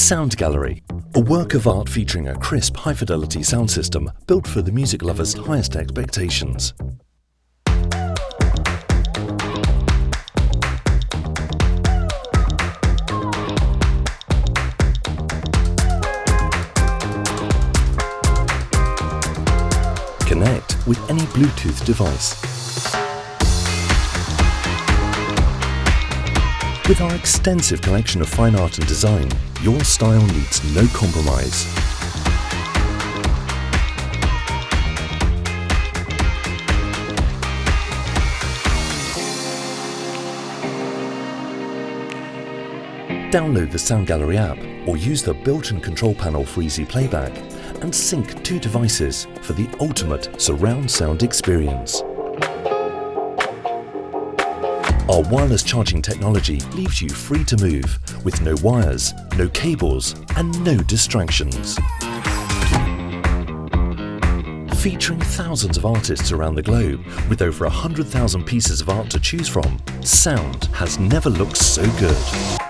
Sound Gallery, a work of art featuring a crisp, high-fidelity sound system built for the music lover's highest expectations. Connect with any Bluetooth device. With our extensive collection of fine art and design, your style needs no compromise. Download the Sound Gallery app or use the built-in control panel for easy playback and sync 2 devices for the ultimate surround sound experience. Our wireless charging technology leaves you free to move, with no wires, no cables, and no distractions. Featuring thousands of artists around the globe, with over 100,000 pieces of art to choose from, sound has never looked so good.